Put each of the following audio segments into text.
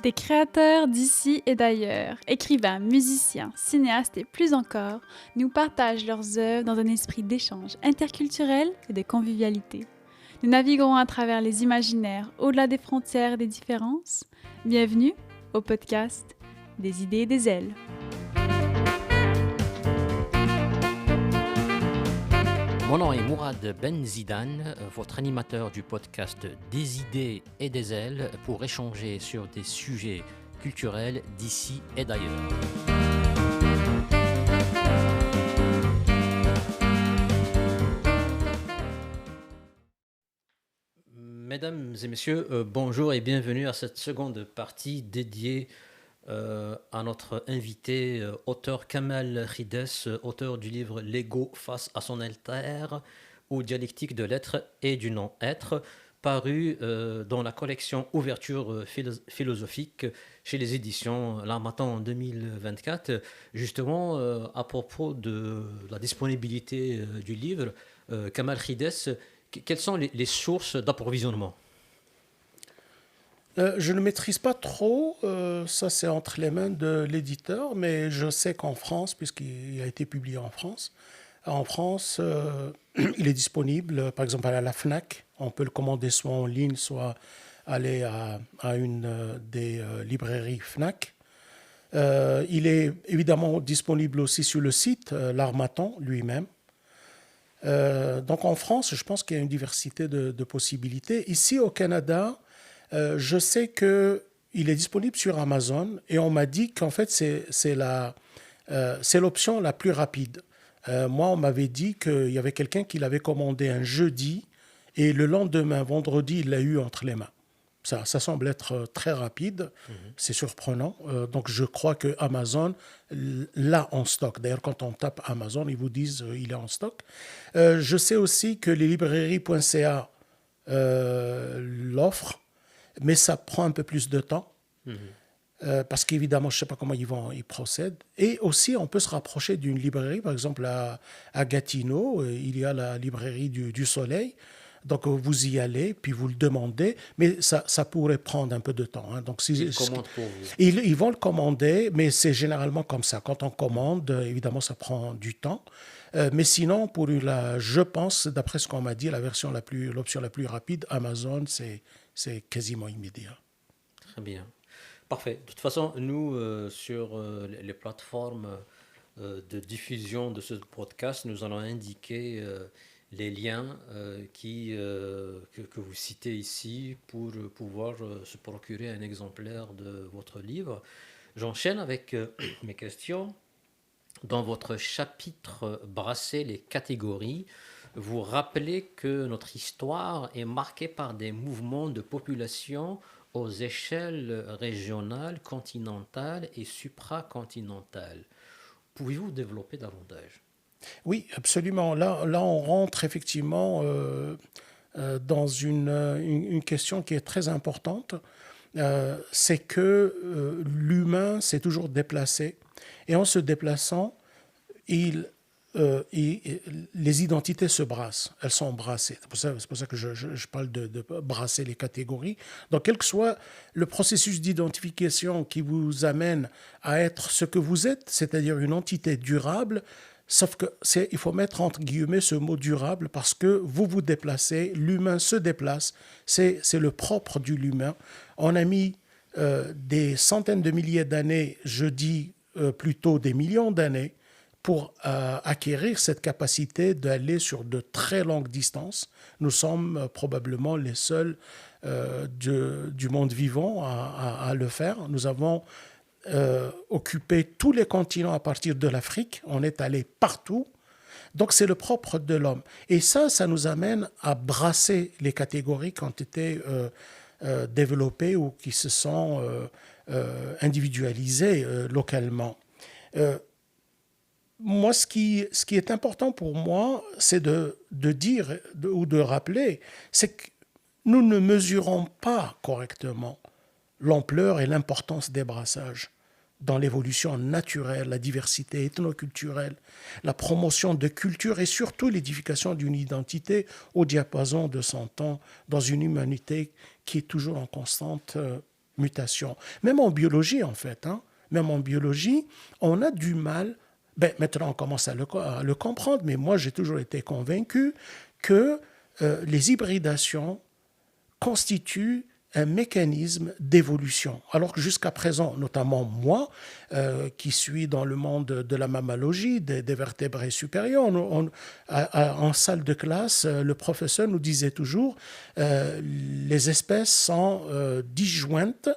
Des créateurs d'ici et d'ailleurs, écrivains, musiciens, cinéastes et plus encore, nous partagent leurs œuvres dans un esprit d'échange interculturel et de convivialité. Nous naviguerons à travers les imaginaires, au-delà des frontières et des différences. Bienvenue au podcast des idées et des ailes. Mon nom est Mourad Ben Zidane, votre animateur du podcast Des idées et des ailes pour échanger sur des sujets culturels d'ici et d'ailleurs. Mesdames et messieurs, bonjour et bienvenue à cette seconde partie dédiée à notre invité, auteur Kamal Khides, auteur du livre L'ego face à son alter, ou dialectique de l'être et du non-être, paru dans la collection Ouverture philosophique chez les éditions L'Harmattan en 2024. Justement, à propos de la disponibilité du livre, Kamal Khides, quelles sont les sources d'approvisionnement ? Je ne maîtrise pas trop, ça c'est entre les mains de l'éditeur, mais je sais qu'en France, puisqu'il a été publié en France, il est disponible par exemple à la FNAC. On peut le commander soit en ligne, soit aller à une des librairies FNAC. Il est évidemment disponible aussi sur le site L'Harmattan lui-même. Donc en France, je pense qu'il y a une diversité de possibilités. Ici au Canada, je sais qu'il est disponible sur Amazon et on m'a dit qu'en fait, c'est l'option la plus rapide. Moi, on m'avait dit qu'il y avait quelqu'un qui l'avait commandé un jeudi et le lendemain, vendredi, il l'a eu entre les mains. Ça semble être très rapide, c'est surprenant. Donc, je crois que Amazon l'a en stock. D'ailleurs, quand on tape Amazon, ils vous disent qu'il est en stock. Je sais aussi que les librairies.ca l'offrent, mais ça prend un peu plus de temps. Parce qu'évidemment, je ne sais pas comment ils procèdent. Et aussi, on peut se rapprocher d'une librairie. Par exemple, à Gatineau, il y a la librairie du Soleil. Donc, vous y allez, puis vous le demandez, mais ça pourrait prendre un peu de temps. Donc, Ils commandent pour vous. Ils vont le commander, mais c'est généralement comme ça. Quand on commande, évidemment, ça prend du temps. Mais sinon, je pense, d'après ce qu'on m'a dit, l'option la plus rapide, Amazon, c'est quasiment immédiat. Très bien. Parfait. De toute façon, nous, sur les plateformes de diffusion de ce podcast, nous allons indiquer les liens que vous citez ici pour pouvoir se procurer un exemplaire de votre livre. J'enchaîne avec mes questions. Dans votre chapitre Brasser les catégories, vous rappelez que notre histoire est marquée par des mouvements de population aux échelles régionales, continentales et supracontinentales. Pouvez-vous développer davantage ? Oui, absolument. Là, on rentre effectivement dans une question qui est très importante. C'est que l'humain s'est toujours déplacé. Et en se déplaçant, les identités se brassent, elles sont brassées. C'est pour ça que je parle de brasser les catégories. Donc, quel que soit le processus d'identification qui vous amène à être ce que vous êtes, c'est-à-dire une entité durable, sauf qu'il faut mettre entre guillemets ce mot durable parce que vous vous déplacez, l'humain se déplace, c'est le propre de l'humain. On a mis des centaines de milliers d'années, je dis plutôt des millions d'années, pour acquérir cette capacité d'aller sur de très longues distances. Nous sommes probablement les seuls du monde vivant à le faire. Nous avons occupé tous les continents à partir de l'Afrique. On est allé partout. Donc, c'est le propre de l'homme. Et ça nous amène à brasser les catégories qui ont été développées ou qui se sont individualisées localement. Moi, ce qui est important pour moi, c'est de dire ou de rappeler, c'est que nous ne mesurons pas correctement l'ampleur et l'importance des brassages dans l'évolution naturelle, la diversité ethnoculturelle, la promotion de culture et surtout l'édification d'une identité au diapason de 100 ans dans une humanité qui est toujours en constante Mutation. Même en biologie, en fait. Hein. Même en biologie, on a du mal. Maintenant, on commence à le comprendre, mais moi, j'ai toujours été convaincu que les hybridations constituent un mécanisme d'évolution. Alors que jusqu'à présent, notamment moi, qui suis dans le monde de la mammalogie, des vertébrés supérieurs, en salle de classe, le professeur nous disait toujours les espèces sont disjointes.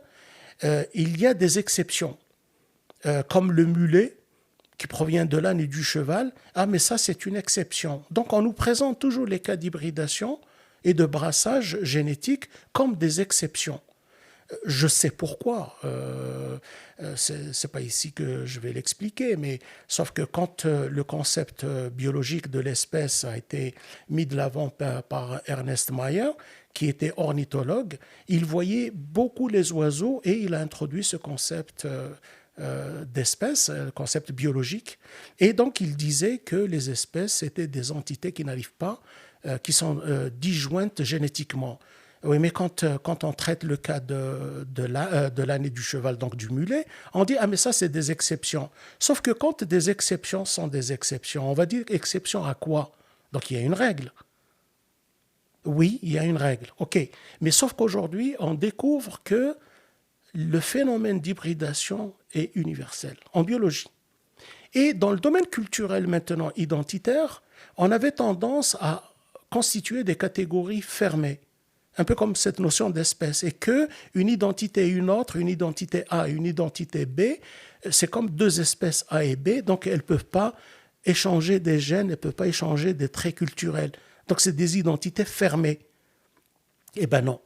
Il y a des exceptions, comme le mulet, qui provient de l'âne et du cheval. Ah, mais ça, c'est une exception. Donc, on nous présente toujours les cas d'hybridation et de brassage génétique comme des exceptions. Je sais pourquoi. C'est pas ici que je vais l'expliquer, mais sauf que quand le concept biologique de l'espèce a été mis de l'avant par Ernest Mayr, qui était ornithologue, il voyait beaucoup les oiseaux et il a introduit ce concept d'espèces, le concept biologique. Et donc, il disait que les espèces étaient des entités qui n'arrivent pas, qui sont disjointes génétiquement. Oui, mais quand on traite le cas de l'âne et du cheval, donc du mulet, on dit « Ah, mais ça, c'est des exceptions ». Sauf que quand des exceptions sont des exceptions, on va dire exception à quoi? Donc, il y a une règle. Oui, il y a une règle. OK. Mais sauf qu'aujourd'hui, on découvre que le phénomène d'hybridation est universel en biologie. Et dans le domaine culturel maintenant identitaire, on avait tendance à constituer des catégories fermées, un peu comme cette notion d'espèce, et qu'une identité et une autre, une identité A et une identité B, c'est comme deux espèces A et B, donc elles ne peuvent pas échanger des gènes, elles ne peuvent pas échanger des traits culturels. Donc c'est des identités fermées. Eh bien non.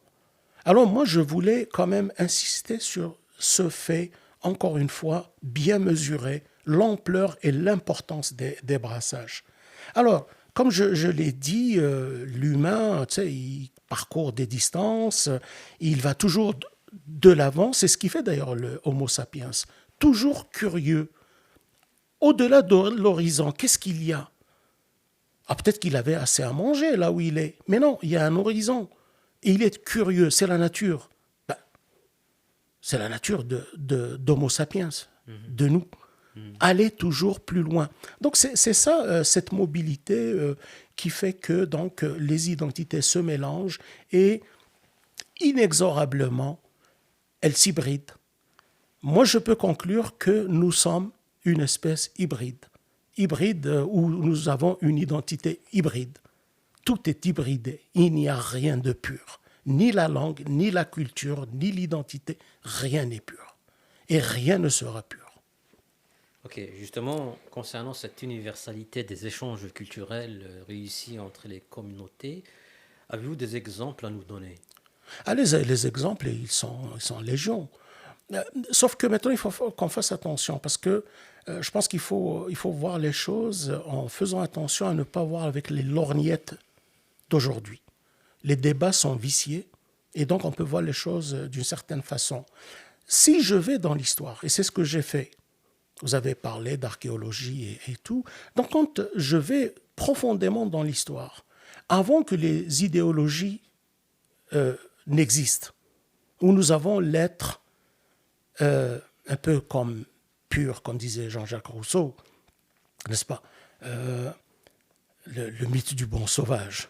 Alors moi, je voulais quand même insister sur ce fait, encore une fois, bien mesurer l'ampleur et l'importance des brassages. Alors, comme je l'ai dit, l'humain, tu sais, il parcourt des distances, il va toujours de l'avant, c'est ce qui fait d'ailleurs le Homo sapiens, toujours curieux. Au-delà de l'horizon, qu'est-ce qu'il y a? Ah, peut-être qu'il avait assez à manger là où il est, mais non, il y a un horizon. Et il est curieux, c'est la nature. C'est la nature d'Homo sapiens, de nous. Aller toujours plus loin. Donc c'est ça, cette mobilité qui fait que donc, les identités se mélangent et inexorablement, elles s'hybrident. Moi, je peux conclure que nous sommes une espèce hybride. Hybride où nous avons une identité hybride. Tout est hybridé. Il n'y a rien de pur. Ni la langue, ni la culture, ni l'identité. Rien n'est pur. Et rien ne sera pur. Ok, justement, concernant cette universalité des échanges culturels réussis entre les communautés, avez-vous des exemples à nous donner? Ah, les exemples, ils sont légion. Sauf que maintenant, il faut qu'on fasse attention parce que je pense qu'il faut voir les choses en faisant attention à ne pas voir avec les lorgnettes d'aujourd'hui. Les débats sont viciés et donc on peut voir les choses d'une certaine façon. Si je vais dans l'histoire, et c'est ce que j'ai fait, vous avez parlé d'archéologie et tout, donc quand je vais profondément dans l'histoire, avant que les idéologies n'existent, où nous avons l'être un peu comme pur, comme disait Jean-Jacques Rousseau, n'est-ce pas, le mythe du bon sauvage.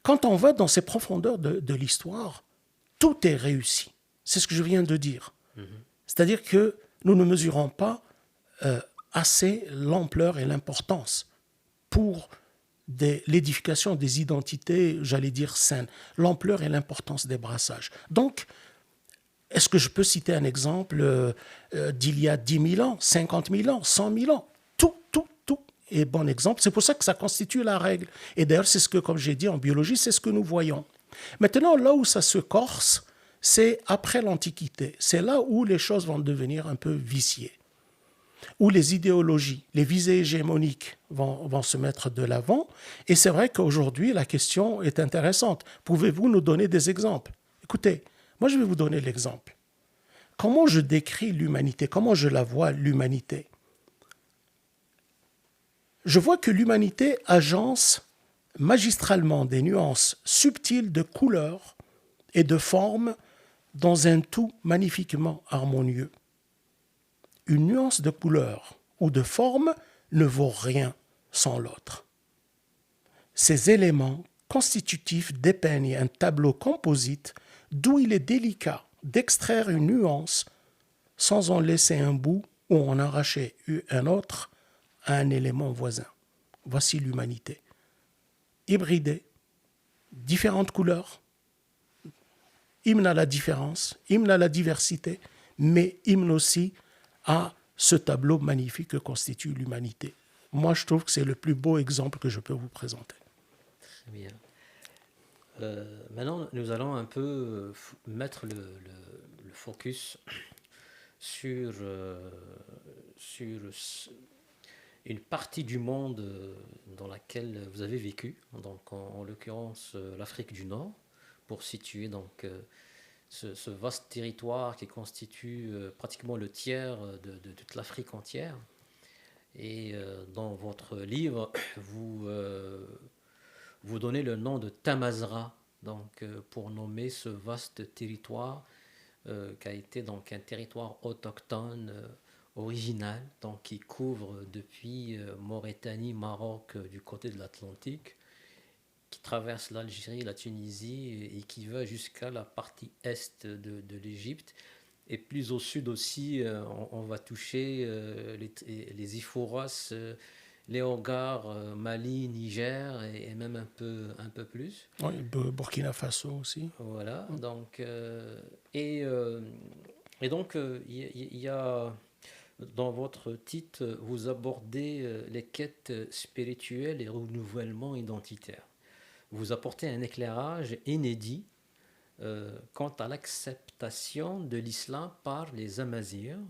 Quand on va dans ces profondeurs de l'histoire, tout est réussi. C'est ce que je viens de dire. C'est-à-dire que nous ne mesurons pas assez l'ampleur et l'importance pour l'édification des identités, j'allais dire saines, l'ampleur et l'importance des brassages. Donc, est-ce que je peux citer un exemple d'il y a 10 000 ans, 50 000 ans, 100 000 ans? Tout est bon exemple. C'est pour ça que ça constitue la règle. Et d'ailleurs, c'est ce que, comme j'ai dit en biologie, c'est ce que nous voyons. Maintenant, là où ça se corse, c'est après l'Antiquité. C'est là où les choses vont devenir un peu viciées, où les idéologies, les visées hégémoniques vont se mettre de l'avant. Et c'est vrai qu'aujourd'hui, la question est intéressante. Pouvez-vous nous donner des exemples? Écoutez, moi, je vais vous donner l'exemple. Comment je décris l'humanité? Comment je la vois, l'humanité? Je vois que l'humanité agence magistralement des nuances subtiles de couleurs et de formes dans un tout magnifiquement harmonieux. Une nuance de couleur ou de forme ne vaut rien sans l'autre. Ces éléments constitutifs dépeignent un tableau composite d'où il est délicat d'extraire une nuance sans en laisser un bout ou en arracher un autre à un élément voisin. Voici l'humanité. Hybridée, différentes couleurs, hymne à la différence, hymne à la diversité, mais hymne aussi à ce tableau magnifique que constitue l'humanité. Moi, je trouve que c'est le plus beau exemple que je peux vous présenter. Très bien. Maintenant, nous allons un peu mettre le focus sur une partie du monde dans laquelle vous avez vécu, donc en l'occurrence l'Afrique du Nord, pour situer donc ce vaste territoire qui constitue pratiquement le tiers de toute l'Afrique entière. Et dans votre livre, vous donnez le nom de Tamazra, donc pour nommer ce vaste territoire qui a été donc un territoire autochtone original, donc qui couvre depuis Mauritanie, Maroc, du côté de l'Atlantique, qui traverse l'Algérie, la Tunisie et qui va jusqu'à la partie est de l'Égypte. Et plus au sud aussi, on va toucher les Iforas, les Hogars, Mali, Niger et même un peu plus. Oui, Burkina Faso aussi. Voilà, donc, et donc il y a, dans votre titre, vous abordez les quêtes spirituelles et renouvellement identitaire. Vous apportez un éclairage inédit quant à l'acceptation de l'islam par les Amazirs.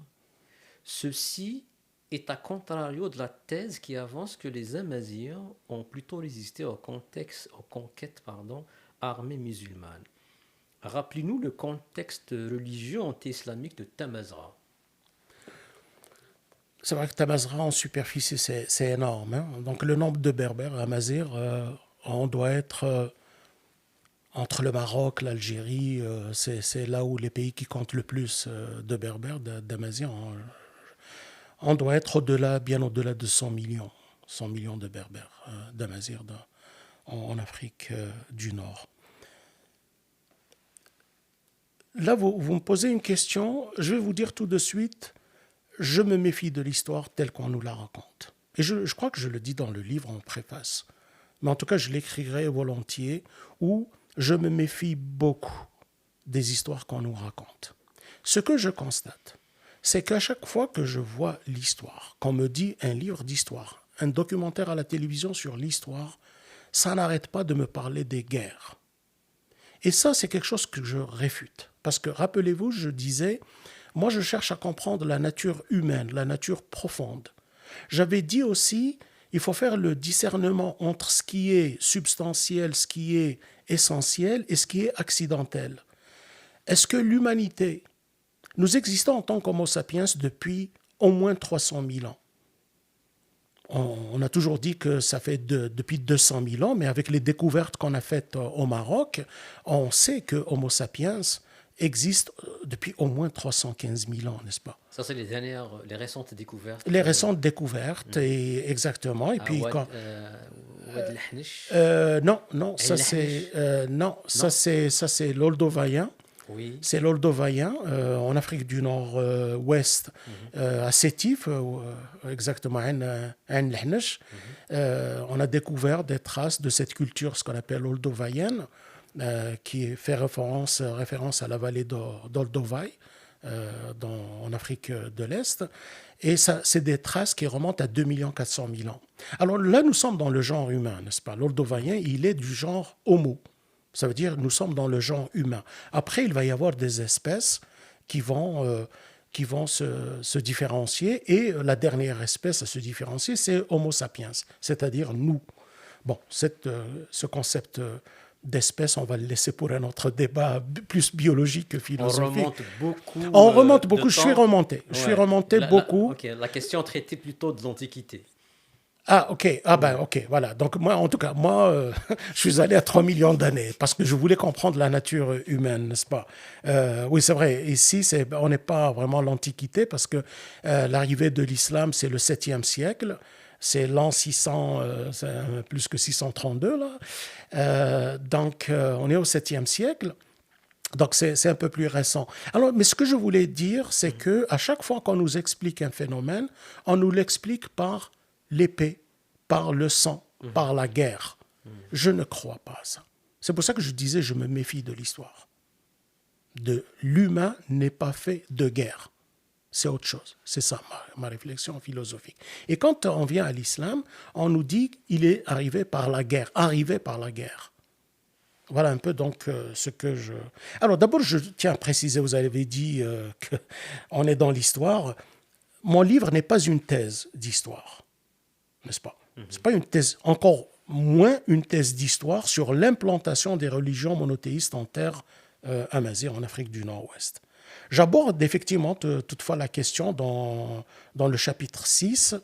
Ceci est à contrario de la thèse qui avance que les Amazirs ont plutôt résisté aux conquêtes armées musulmanes. Rappelez-nous le contexte religieux anti-islamique de Tamazra. C'est vrai que Tamazra en superficie, c'est énorme. Hein. Donc le nombre de Berbères Amazirs, on doit être entre le Maroc, l'Algérie, c'est là où les pays qui comptent le plus de Berbères, d'Amazirs. On doit être bien au-delà de 100 millions de Berbères d'Amazirs en Afrique du Nord. Là, vous me posez une question, je vais vous dire tout de suite, je me méfie de l'histoire telle qu'on nous la raconte. Et je crois que je le dis dans le livre en préface, mais en tout cas, je l'écrirai volontiers, où je me méfie beaucoup des histoires qu'on nous raconte. Ce que je constate, c'est qu'à chaque fois que je vois l'histoire, qu'on me dit un livre d'histoire, un documentaire à la télévision sur l'histoire, ça n'arrête pas de me parler des guerres. Et ça, c'est quelque chose que je réfute. Parce que, rappelez-vous, je disais, moi je cherche à comprendre la nature humaine, la nature profonde. J'avais dit aussi, il faut faire le discernement entre ce qui est substantiel, ce qui est essentiel et ce qui est accidentel. Est-ce que l'humanité, nous existons en tant qu'Homo sapiens depuis au moins 300 000 ans. On a toujours dit que ça fait depuis 200 000 ans, mais avec les découvertes qu'on a faites au Maroc, on sait que Homo sapiens existe depuis au moins 315 000 ans, n'est-ce pas? Ça, c'est les récentes découvertes. Les récentes découvertes, et exactement. Et puis quand non, ça c'est l'Oldovaïen. Oui. C'est l'Oldovaïen en Afrique du Nord-Ouest, à Sétif, exactement, on a découvert des traces de cette culture, ce qu'on appelle oldovaïenne, qui fait référence à la vallée d'Olduvai, en Afrique de l'Est. Et ça, c'est des traces qui remontent à 2 400 000 ans. Alors là, nous sommes dans le genre humain, n'est-ce pas? L'Oldovaïen, il est du genre Homo. Ça veut dire que nous sommes dans le genre humain. Après, il va y avoir des espèces qui vont se différencier. Et la dernière espèce à se différencier, c'est Homo sapiens, c'est-à-dire nous. Bon, ce concept d'espèce, on va le laisser pour un autre débat plus biologique que philosophique. On remonte beaucoup. Je suis remonté beaucoup. La question traitait plutôt de l'Antiquité. Ah, ok. Ah, ben, ok. Voilà. Donc, moi, en tout cas, moi, je suis allé à 3 millions d'années parce que je voulais comprendre la nature humaine, n'est-ce pas? Oui, c'est vrai. Ici, on n'est pas vraiment l'Antiquité parce que l'arrivée de l'islam, c'est le 7e siècle. C'est l'an 600, c'est plus que 632, là. On est au 7e siècle. Donc, c'est un peu plus récent. Alors, mais ce que je voulais dire, c'est que à chaque fois qu'on nous explique un phénomène, on nous l'explique par l'épée, par le sang, par la guerre. Je ne crois pas à ça. C'est pour ça que je disais, je me méfie de l'histoire. L'humain n'est pas fait de guerre. C'est autre chose. C'est ça ma réflexion philosophique. Et quand on vient à l'islam, on nous dit qu'il est arrivé par la guerre, arrivé par la guerre. Voilà un peu donc ce que je... Alors d'abord, je tiens à préciser, vous avez dit qu'on est dans l'histoire. Mon livre n'est pas une thèse d'histoire, n'est-ce pas? Ce n'est pas une thèse, encore moins une thèse d'histoire sur l'implantation des religions monothéistes en terre amazigh, en Afrique du Nord-Ouest. J'aborde effectivement toutefois la question dans le chapitre 6,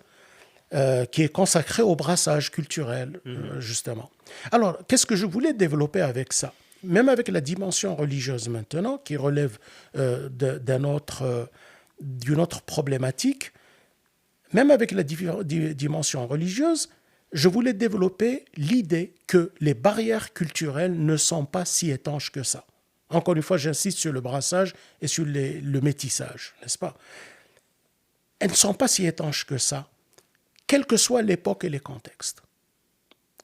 qui est consacré au brassage culturel, justement. Alors, qu'est-ce que je voulais développer avec ça? Même avec la dimension religieuse maintenant, qui relève d'une autre problématique, même avec la dimension religieuse, je voulais développer l'idée que les barrières culturelles ne sont pas si étanches que ça. Encore une fois, j'insiste sur le brassage et sur le métissage, n'est-ce pas? Elles ne sont pas si étanches que ça, quelle que soit l'époque et les contextes.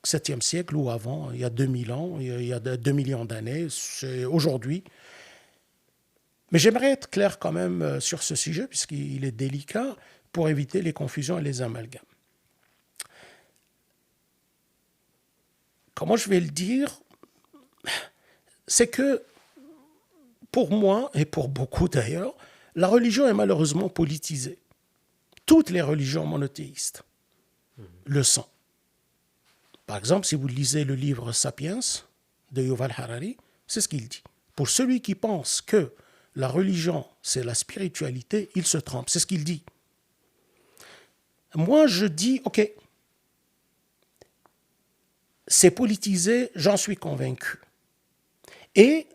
7e siècle ou avant, il y a 2000 ans, il y a 2 millions d'années, c'est aujourd'hui. Mais j'aimerais être clair quand même sur ce sujet, puisqu'il est délicat, pour éviter les confusions et les amalgames. Comment je vais le dire? C'est que, pour moi, et pour beaucoup d'ailleurs, la religion est malheureusement politisée. Toutes les religions monothéistes le sont. Par exemple, si vous lisez le livre Sapiens de Yuval Harari, c'est ce qu'il dit. Pour celui qui pense que la religion, c'est la spiritualité, il se trompe. C'est ce qu'il dit. Moi, je dis, ok, c'est politisé, j'en suis convaincu. Et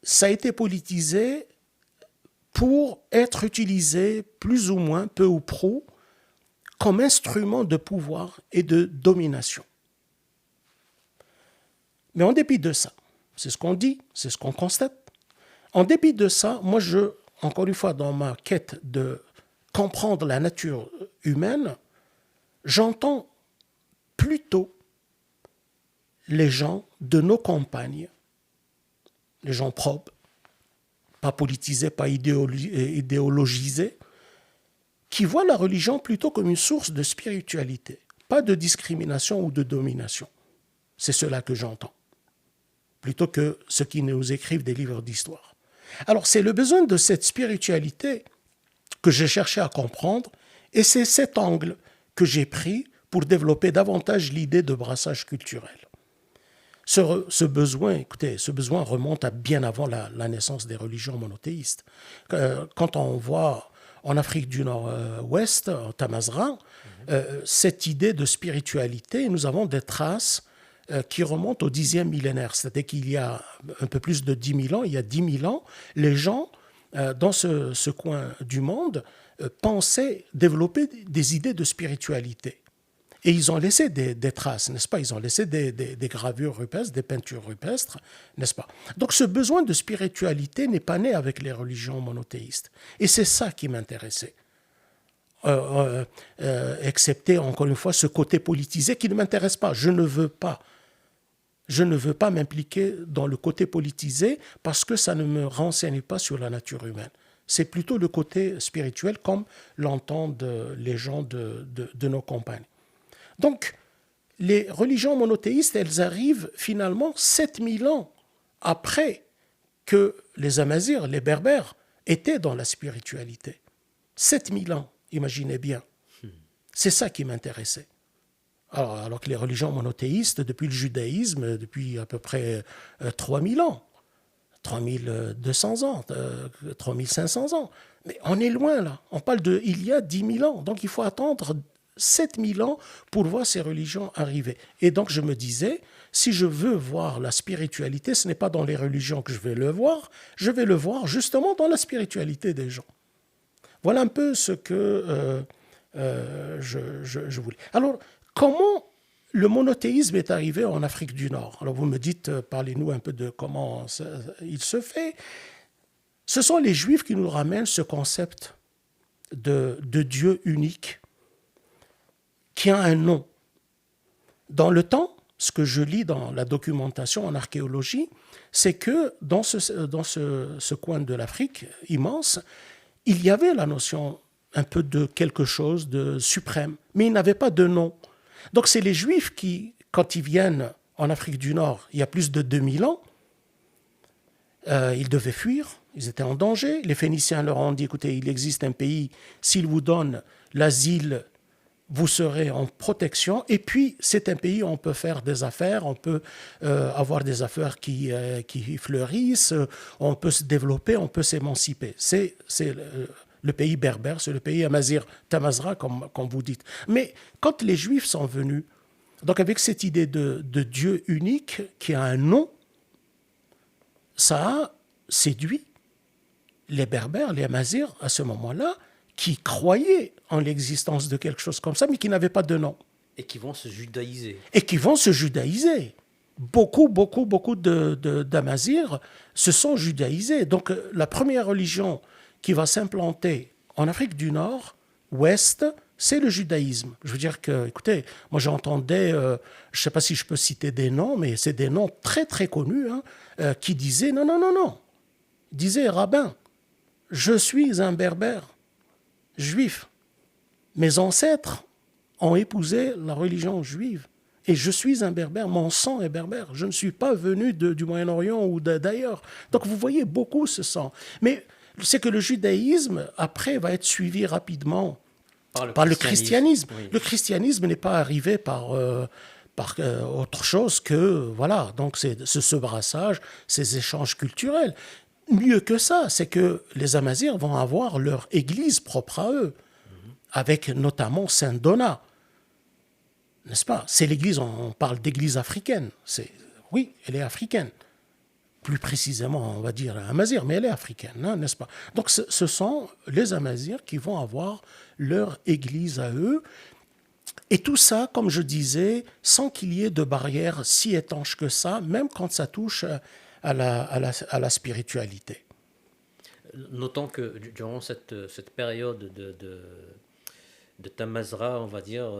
ça a été politisé pour être utilisé plus ou moins, peu ou prou, comme instrument de pouvoir et de domination. Mais en dépit de ça, c'est ce qu'on dit, c'est ce qu'on constate. En dépit de ça, moi, encore une fois, dans ma quête de comprendre la nature humaine, j'entends plutôt les gens de nos campagnes, les gens probes, pas politisés, pas idéologisés, qui voient la religion plutôt comme une source de spiritualité, pas de discrimination ou de domination. C'est cela que j'entends, plutôt que ceux qui nous écrivent des livres d'histoire. Alors, c'est le besoin de cette spiritualité que j'ai cherché à comprendre, et c'est cet angle que j'ai pris pour développer davantage l'idée de brassage culturel. Ce besoin, écoutez, ce besoin remonte à bien avant la naissance des religions monothéistes. Quand on voit en Afrique du Nord-Ouest, en Tamazra, cette idée de spiritualité, nous avons des traces qui remontent au 10e millénaire. C'est-à-dire qu'il y a un peu plus de 10 000 ans, il y a 10 000 ans, les gens dans ce coin du monde pensaient développer des idées de spiritualité. Et ils ont laissé des traces, n'est-ce pas? Ils ont laissé des gravures rupestres, des peintures rupestres, n'est-ce pas? Donc ce besoin de spiritualité n'est pas né avec les religions monothéistes. Et c'est ça qui m'intéressait. Excepté, encore une fois, ce côté politisé qui ne m'intéresse pas. Je ne veux pas m'impliquer dans le côté politisé parce que ça ne me renseigne pas sur la nature humaine. C'est plutôt le côté spirituel comme l'entendent les gens de nos campagnes. Donc, les religions monothéistes, elles arrivent finalement 7000 ans après que les Amazirs, les Berbères, étaient dans la spiritualité. 7000 ans, imaginez bien. C'est ça qui m'intéressait. Alors que les religions monothéistes, depuis le judaïsme, depuis à peu près 3000 ans, 3200 ans, 3500 ans. Mais on est loin là. On parle il y a 10 000 ans. Donc il faut attendre 7000 ans pour voir ces religions arriver. Et donc je me disais, si je veux voir la spiritualité, ce n'est pas dans les religions que je vais le voir justement dans la spiritualité des gens. Voilà un peu ce que je voulais. Alors, comment le monothéisme est arrivé en Afrique du Nord? Alors vous me dites, parlez-nous un peu de comment il se fait. Ce sont les Juifs qui nous ramènent ce concept de Dieu unique qui a un nom. Dans le temps, ce que je lis dans la documentation en archéologie, c'est que dans ce coin de l'Afrique immense, il y avait la notion un peu de quelque chose de suprême, mais il n'avait pas de nom. Donc c'est les Juifs qui, quand ils viennent en Afrique du Nord, il y a plus de 2000 ans, ils devaient fuir, ils étaient en danger. Les Phéniciens leur ont dit, écoutez, il existe un pays, s'il vous donne l'asile, vous serez en protection. Et puis, c'est un pays où on peut faire des affaires, on peut avoir des affaires qui fleurissent, on peut se développer, on peut s'émanciper. C'est le pays berbère, c'est le pays Amazir Tamazra, comme vous dites. Mais quand les Juifs sont venus, donc avec cette idée de Dieu unique qui a un nom, ça a séduit les Berbères, les Amazirs, à ce moment-là, qui croyaient en l'existence de quelque chose comme ça, mais qui n'avaient pas de nom. Et qui vont se judaïser. Beaucoup d'Amazirs se sont judaïsés. Donc, la première religion qui va s'implanter en Afrique du Nord, ouest, c'est le judaïsme. Je veux dire que, écoutez, moi j'entendais, je ne sais pas si je peux citer des noms, mais c'est des noms très très connus, qui disaient non. Disait rabbin, je suis un berbère juif. Mes ancêtres ont épousé la religion juive. Et je suis un berbère, mon sang est berbère. Je ne suis pas venu du Moyen-Orient ou d'ailleurs. Donc vous voyez beaucoup ce sang. Mais c'est que le judaïsme, après, va être suivi rapidement par le christianisme. Oui. Le christianisme n'est pas arrivé par autre chose que, voilà, donc c'est ce brassage, ces échanges culturels. Mieux que ça, c'est que les Amazirs vont avoir leur église propre à eux, avec notamment Saint-Donat. N'est-ce pas? C'est l'église, on parle d'église africaine. Oui, elle est africaine. Plus précisément, on va dire Amazir, mais elle est africaine, n'est-ce pas? Donc ce sont les Amazirs qui vont avoir leur église à eux. Et tout ça, comme je disais, sans qu'il y ait de barrière si étanche que ça, même quand ça touche à la spiritualité. Notons que durant cette période de Tamazra, on va dire,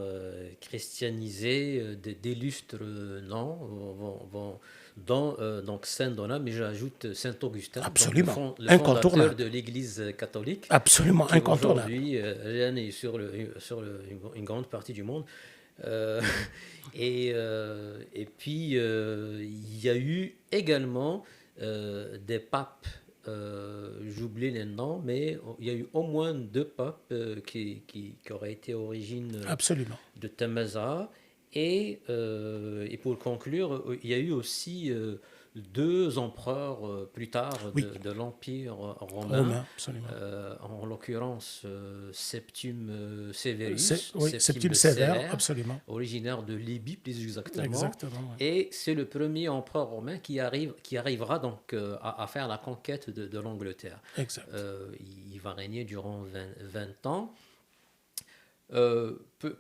christianisé, d'illustres noms vont dans donc Saint-Donat, mais j'ajoute Saint-Augustin, absolument, le fondateur de l'Église catholique. Absolument, incontournable. Aujourd'hui, règne sur une grande partie du monde. Et puis, il y a eu également des papes. J'oublie les noms, mais il y a eu au moins 2 papes qui auraient été origine de Tamazra. Et pour conclure, il y a eu aussi 2 empereurs plus tard de l'Empire romain, en l'occurrence Septime Severus, Septime Sévère, absolument, originaire de Libye plus exactement. Et c'est le premier empereur romain qui arrivera donc à faire la conquête de l'Angleterre. Il va régner durant 20 ans.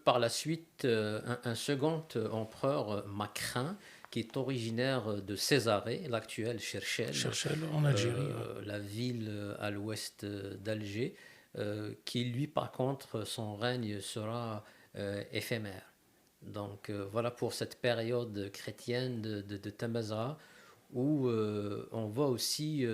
Par la suite, un second empereur, Macrin, qui est originaire de Césarée, l'actuelle Cherchell, en Algérie, la ville à l'ouest d'Alger, qui lui, par contre, son règne sera éphémère. Donc voilà pour cette période chrétienne de Tamazra, où on voit aussi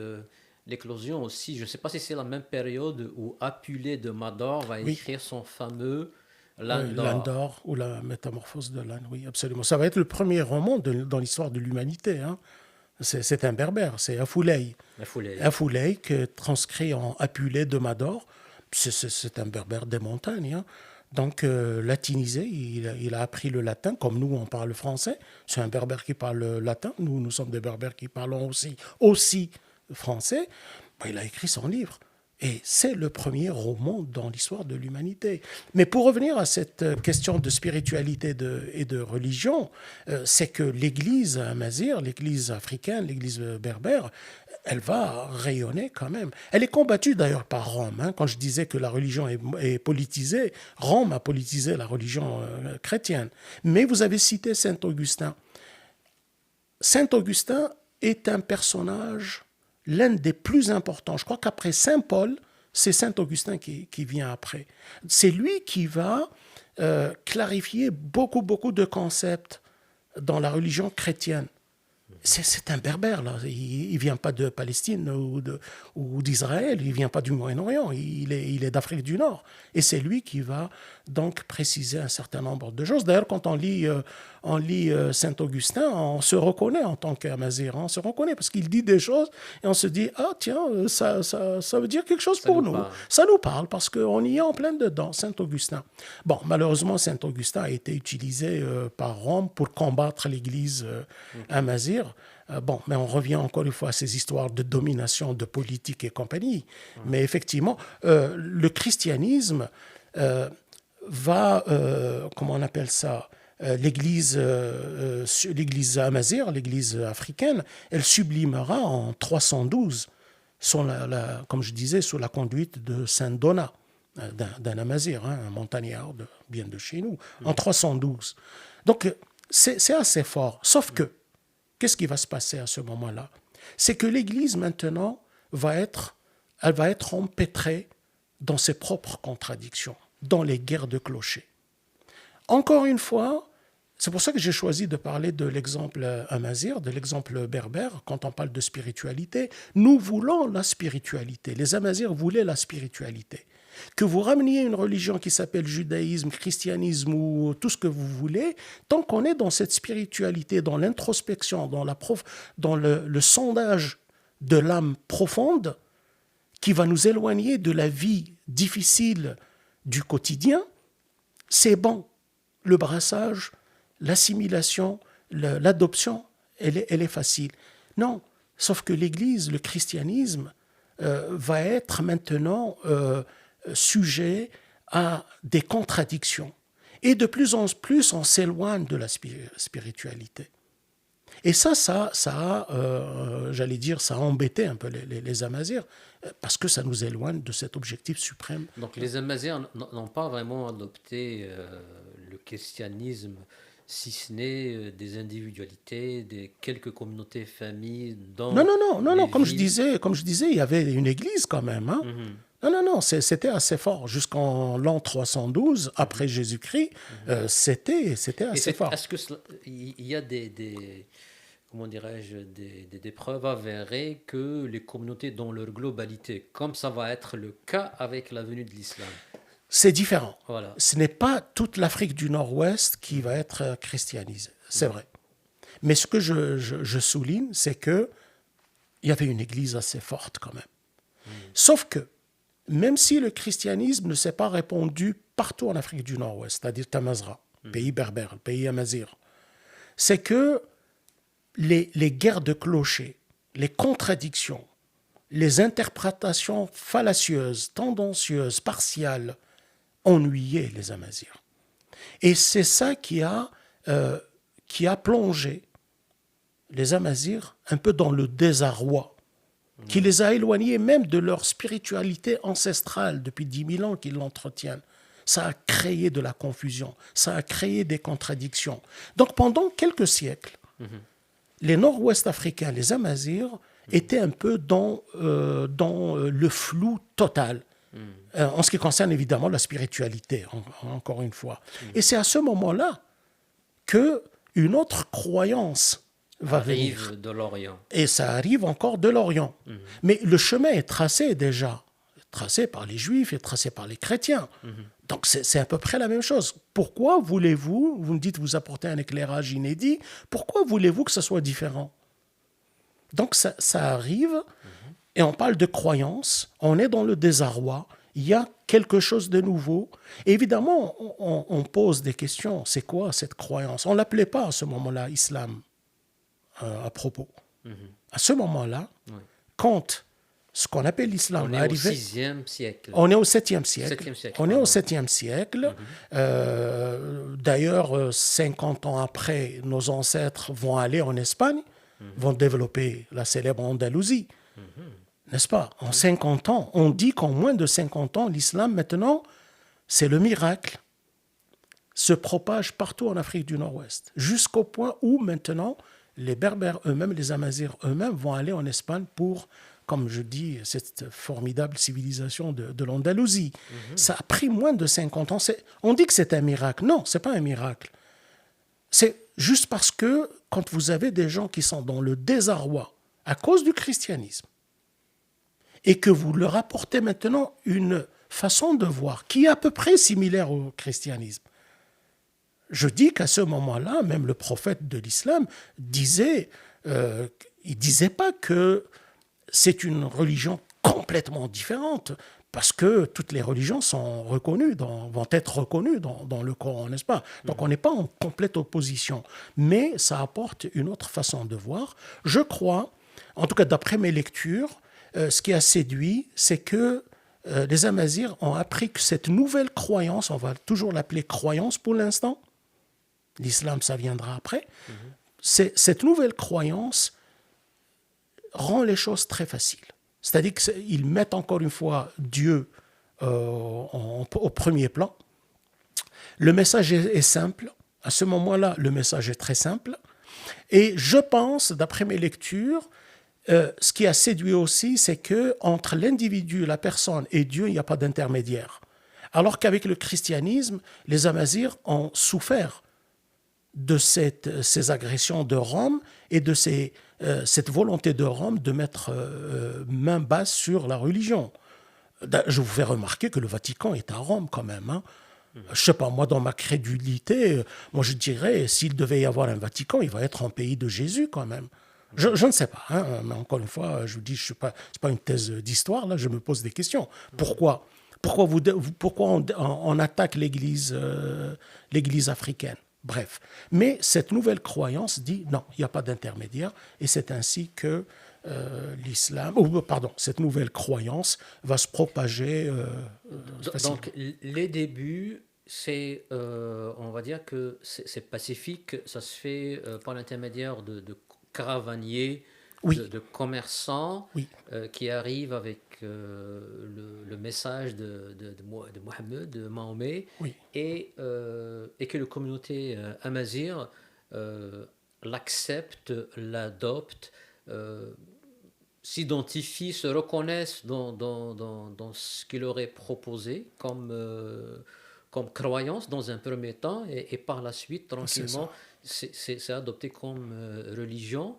l'éclosion aussi, je ne sais pas si c'est la même période où Apulée de Mador va écrire son fameux L'âne d'or, ou la métamorphose de l'âne, oui, absolument. Ça va être le premier roman dans l'histoire de l'humanité. C'est un berbère, c'est Afouley. Afouley, qui est transcrit en Apulée de Mador. C'est un berbère des montagnes. Donc, latinisé, il a appris le latin, comme nous, on parle français. C'est un berbère qui parle latin. Nous sommes des berbères qui parlons aussi français. Il a écrit son livre. Et c'est le premier roman dans l'histoire de l'humanité. Mais pour revenir à cette question de spiritualité et de religion, c'est que l'Église amazigh, l'Église africaine, l'Église berbère, elle va rayonner quand même. Elle est combattue d'ailleurs par Rome. Hein. Quand je disais que la religion est politisée, Rome a politisé la religion chrétienne. Mais vous avez cité Saint Augustin. Saint Augustin est un personnage, l'un des plus importants. Je crois qu'après Saint Paul, c'est Saint Augustin qui vient après. C'est lui qui va clarifier beaucoup de concepts dans la religion chrétienne. C'est un berbère, là. Il ne vient pas de Palestine ou d'Israël, il ne vient pas du Moyen-Orient, il est d'Afrique du Nord. Et c'est lui qui va donc préciser un certain nombre de choses. D'ailleurs, quand on lit Saint Augustin, on se reconnaît en tant qu'amazigh, on se reconnaît parce qu'il dit des choses et on se dit « Ah tiens, ça veut dire quelque chose pour nous. » Ça nous parle parce qu'on y est en plein dedans, Saint Augustin. Bon, malheureusement, Saint Augustin a été utilisé par Rome pour combattre l'Église amazigh. Bon, mais on revient encore une fois à ces histoires de domination, de politique et compagnie. Mais effectivement, le christianisme va, comment on appelle ça, l'Église amazigh, l'Église africaine, elle sublimera en 312, comme je disais, sous la conduite de Saint Donat, d'un amazigh, hein, un montagnard bien de chez nous, en 312. Donc, c'est assez fort. Sauf que, qu'est-ce qui va se passer à ce moment-là? C'est que l'Église, maintenant, elle va être empêtrée dans ses propres contradictions, dans les guerres de clochers. Encore une fois, c'est pour ça que j'ai choisi de parler de l'exemple amazigh, de l'exemple berbère, quand on parle de spiritualité. Nous voulons la spiritualité. Les amazighs voulaient la spiritualité. Que vous rameniez une religion qui s'appelle judaïsme, christianisme ou tout ce que vous voulez, tant qu'on est dans cette spiritualité, dans l'introspection, dans le sondage de l'âme profonde, qui va nous éloigner de la vie difficile du quotidien, c'est bon. Le brassage, l'assimilation, l'adoption, elle est facile. Non, sauf que l'Église, le christianisme, va être maintenant sujet à des contradictions. Et de plus en plus, on s'éloigne de la spiritualité. Et ça a embêté un peu les amazighs, parce que ça nous éloigne de cet objectif suprême. Donc les amazighs n'ont pas vraiment adopté le christianisme, si ce n'est des individualités, des quelques communautés, familles dans Non. Comme je villes. disais, il y avait une église quand même. Hein. Non, c'était assez fort. Jusqu'en l'an 312, après Jésus-Christ, c'était assez fort. Est-ce qu'il y a comment dirais-je, des preuves avérées que les communautés dans leur globalité, comme ça va être le cas avec la venue de l'islam? C'est différent. Voilà. Ce n'est pas toute l'Afrique du Nord-Ouest qui va être christianisée, c'est vrai. Mais ce que je souligne, c'est qu'il y avait une église assez forte quand même. Sauf que, même si le christianisme ne s'est pas répandu partout en Afrique du Nord-Ouest, c'est-à-dire Tamazra, pays berbère, pays amazigh, c'est que les guerres de clochers, les contradictions, les interprétations fallacieuses, tendancieuses, partiales, ennuyaient les amazighs. Et c'est ça qui a plongé les amazighs un peu dans le désarroi, qui les a éloignés même de leur spiritualité ancestrale depuis 10 000 ans qu'ils l'entretiennent. Ça a créé de la confusion, ça a créé des contradictions. Donc pendant quelques siècles, les Nord-Ouest africains, les amazighs, étaient un peu dans le flou total. En ce qui concerne évidemment la spiritualité, encore une fois. Et c'est à ce moment-là qu'une autre croyance va venir. De l'Orient. Et ça arrive encore de l'Orient. Mais le chemin est tracé déjà, tracé par les Juifs et tracé par les chrétiens. Donc c'est à peu près la même chose. Pourquoi voulez-vous, vous me dites vous apportez un éclairage inédit, pourquoi voulez-vous que ça soit différent? Donc ça arrive, et on parle de croyance, on est dans le désarroi, il y a quelque chose de nouveau. Et évidemment, on pose des questions. C'est quoi cette croyance? On ne l'appelait pas à ce moment-là islam, à propos. À ce moment-là, quand ce qu'on appelle l'islam On va est au arriver. 6e siècle. On est au 7e siècle. 7e siècle, On est au pardon. 7e siècle. D'ailleurs, 50 ans après, nos ancêtres vont aller en Espagne, vont développer la célèbre Andalousie. N'est-ce pas? En 50 ans, on dit qu'en moins de 50 ans, l'islam, maintenant, c'est le miracle, se propage partout en Afrique du Nord-Ouest, jusqu'au point où maintenant, les Berbères eux-mêmes, les Amazirs eux-mêmes vont aller en Espagne pour, comme je dis, cette formidable civilisation de l'Andalousie. Ça a pris moins de 50 ans. On dit que c'est un miracle. Non, ce n'est pas un miracle. C'est juste parce que quand vous avez des gens qui sont dans le désarroi à cause du christianisme, et que vous leur apportez maintenant une façon de voir qui est à peu près similaire au christianisme. Je dis qu'à ce moment-là, même le prophète de l'islam disait, il disait pas que c'est une religion complètement différente, parce que toutes les religions sont reconnues, vont être reconnues dans le Coran, n'est-ce pas? Donc on n'est pas en complète opposition, mais ça apporte une autre façon de voir. Je crois, en tout cas d'après mes lectures, ce qui a séduit, c'est que les Amazirs ont appris que cette nouvelle croyance, on va toujours l'appeler croyance pour l'instant, l'islam ça viendra après, cette nouvelle croyance rend les choses très faciles. C'est-à-dire qu'ils mettent encore une fois Dieu au premier plan. Le message est simple. À ce moment-là, le message est très simple. Et je pense, d'après mes lectures, ce qui a séduit aussi, c'est qu'entre l'individu, la personne et Dieu, il n'y a pas d'intermédiaire. Alors qu'avec le christianisme, les Amazirs ont souffert de ces agressions de Rome et de cette volonté de Rome de mettre main basse sur la religion. Je vous fais remarquer que le Vatican est à Rome quand même. Hein. Je ne sais pas, moi, dans ma crédulité, moi je dirais, s'il devait y avoir un Vatican, il va être en pays de Jésus quand même. Je ne sais pas, hein, mais encore une fois, je vous dis, ce n'est pas une thèse d'histoire, là, je me pose des questions. Pourquoi on attaque l'Église africaine? Bref. Mais cette nouvelle croyance dit, non, il n'y a pas d'intermédiaire, et c'est ainsi que cette nouvelle croyance va se propager facilement. Donc, les débuts, on va dire que c'est pacifique, ça se fait par l'intermédiaire de caravaniers, Oui. de commerçants Oui. qui arrivent avec le message de Mohammed, de Mahomet, Oui. et que la communauté amazigh l'accepte, l'adopte, s'identifient, se reconnaissent dans ce qu'il aurait proposé comme croyance dans un premier temps, et par la suite, tranquillement, c'est adopté comme religion.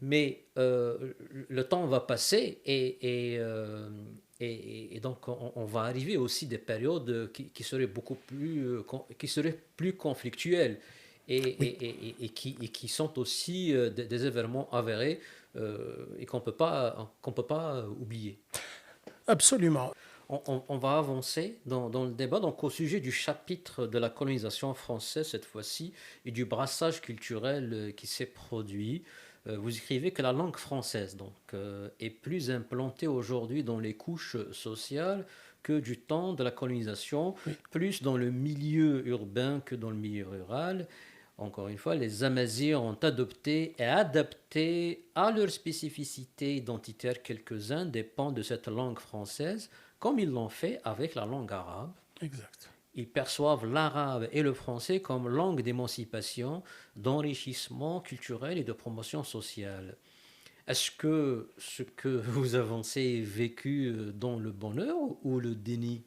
Mais le temps va passer et donc on va arriver aussi des périodes qui seraient plus conflictuelles et qui sont aussi des événements avérés et qu'on peut pas oublier. Absolument. On va avancer dans le débat, donc au sujet du chapitre de la colonisation française cette fois-ci et du brassage culturel qui s'est produit. Vous écrivez que la langue française est plus implantée aujourd'hui dans les couches sociales que du temps de la colonisation, plus dans le milieu urbain que dans le milieu rural. Encore une fois, les Amazirs ont adopté et adapté à leur spécificité identitaire quelques-uns des pans de cette langue française, comme ils l'ont fait avec la langue arabe. Exact. Ils perçoivent l'arabe et le français comme langue d'émancipation, d'enrichissement culturel et de promotion sociale. Est-ce que ce que vous avancez est vécu dans le bonheur ou le déni?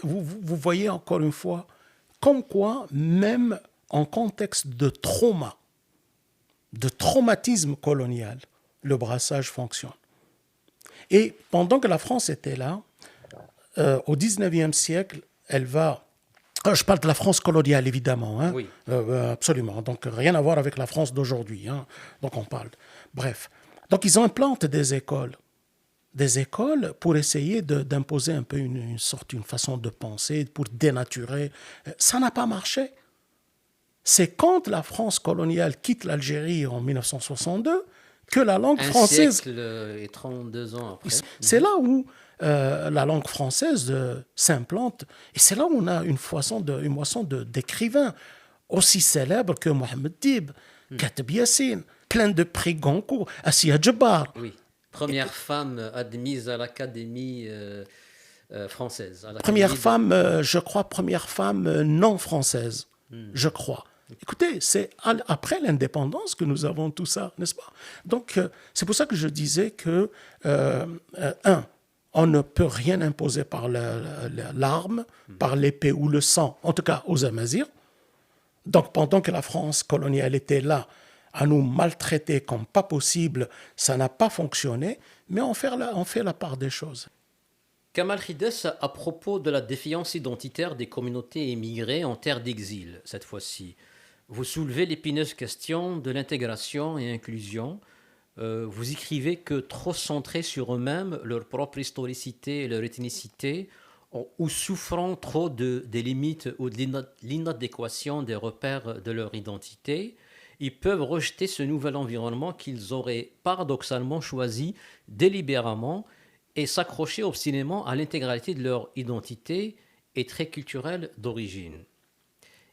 Vous voyez encore une fois, comme quoi, même en contexte de trauma, de traumatisme colonial, le brassage fonctionne. Et pendant que la France était là, au 19e siècle, elle va... Je parle de la France coloniale, évidemment. Hein? Oui. Absolument. Donc, rien à voir avec la France d'aujourd'hui. Hein? Donc, on parle... Bref. Donc, ils implantent des écoles pour essayer d'imposer un peu une façon de penser, pour dénaturer. Ça n'a pas marché. C'est quand la France coloniale quitte l'Algérie en 1962 que la langue Un française. siècle et 32 ans après. C'est là où la langue française s'implante. Et c'est là où on a une moisson d'écrivains aussi célèbres que Mohamed Dib, Kateb Yassine, plein de prix Goncourt, Assia Djebar. Oui. Première femme admise à l'Académie française. À Première l'Académie femme, je crois, première femme non française, je crois. Écoutez, c'est après l'indépendance que nous avons tout ça, n'est-ce pas? Donc, c'est pour ça que je disais que, on ne peut rien imposer par l'arme, par l'épée ou le sang, en tout cas aux Amazirs. Donc, pendant que la France coloniale était là, à nous maltraiter comme pas possible, ça n'a pas fonctionné, mais on fait la part des choses. Kamal Khides, à propos de la défiance identitaire des communautés émigrées en terre d'exil, cette fois-ci, vous soulevez l'épineuse question de l'intégration et inclusion. Vous écrivez que trop centrés sur eux-mêmes, leur propre historicité et leur ethnicité, ou souffrant trop des limites ou de l'inadéquation des repères de leur identité, ils peuvent rejeter ce nouvel environnement qu'ils auraient paradoxalement choisi délibérément et s'accrocher obstinément à l'intégralité de leur identité et traits culturels d'origine.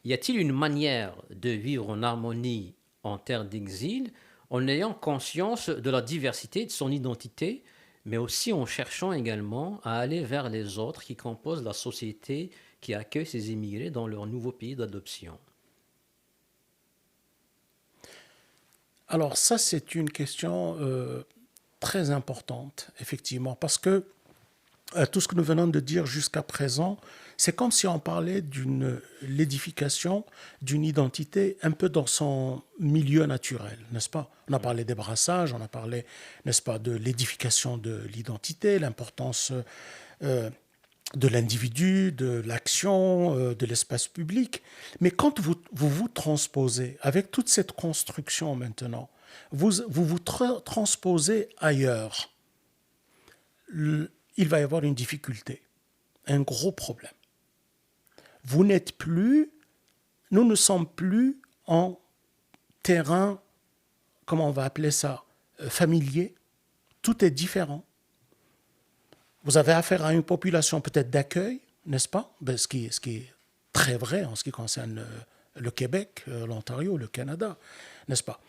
Y a-t-il une manière de vivre en harmonie en terre d'exil en ayant conscience de la diversité de son identité, mais aussi en cherchant également à aller vers les autres qui composent la société qui accueille ces immigrés dans leur nouveau pays d'adoption? Alors ça, c'est une question très importante, effectivement, parce que tout ce que nous venons de dire jusqu'à présent, c'est comme si on parlait de l'édification d'une identité un peu dans son milieu naturel, n'est-ce pas? On a parlé des brassages, on a parlé, n'est-ce pas, de l'édification de l'identité, l'importance de l'individu, de l'action, de l'espace public. Mais quand vous transposez, avec toute cette construction maintenant, vous transposez ailleurs, il va y avoir une difficulté, un gros problème. Nous ne sommes plus en terrain, comment on va appeler ça, familier. Tout est différent. Vous avez affaire à une population peut-être d'accueil, n'est-ce pas? Ce qui est très vrai en ce qui concerne le Québec, l'Ontario, le Canada, n'est-ce pas?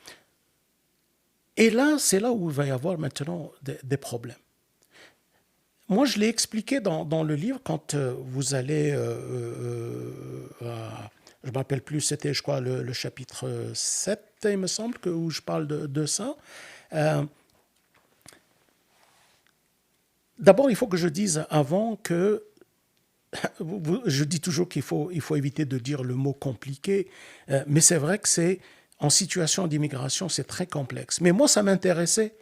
Et là, c'est là où il va y avoir maintenant des problèmes. Moi, je l'ai expliqué dans le livre, quand vous allez, je ne me rappelle plus, c'était, je crois, le chapitre 7, il me semble, où je parle de ça. D'abord, il faut que je dise avant que, je dis toujours qu'il faut éviter de dire le mot compliqué, mais c'est vrai que c'est, en situation d'immigration, c'est très complexe. Mais moi, ça m'intéressait,